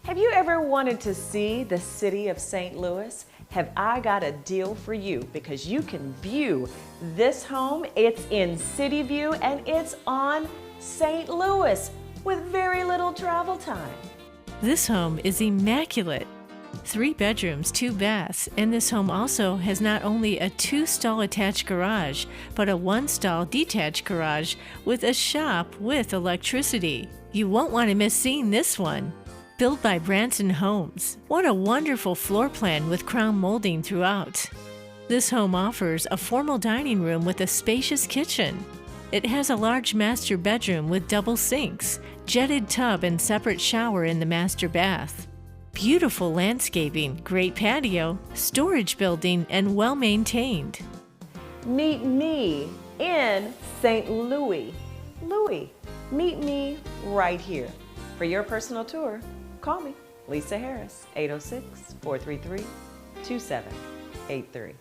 Have you ever wanted to see the city of St. Louis? Have I got a deal for you, because you can view this home. It's in City View and it's on St. Louis with very little travel time. This home is immaculate. 3 bedrooms, 2 baths, and this home also has not only a 2-stall attached garage, but a 1-stall detached garage with a shop with electricity. You won't want to miss seeing this one. Built by Branson Homes. What a wonderful floor plan with crown molding throughout. This home offers a formal dining room with a spacious kitchen. It has a large master bedroom with double sinks, jetted tub and separate shower in the master bath. Beautiful landscaping, great patio, storage building, and well-maintained. Meet me in St. Louis. Meet me right here. For your personal tour, call me, Lisa Harris, 806-433-2783.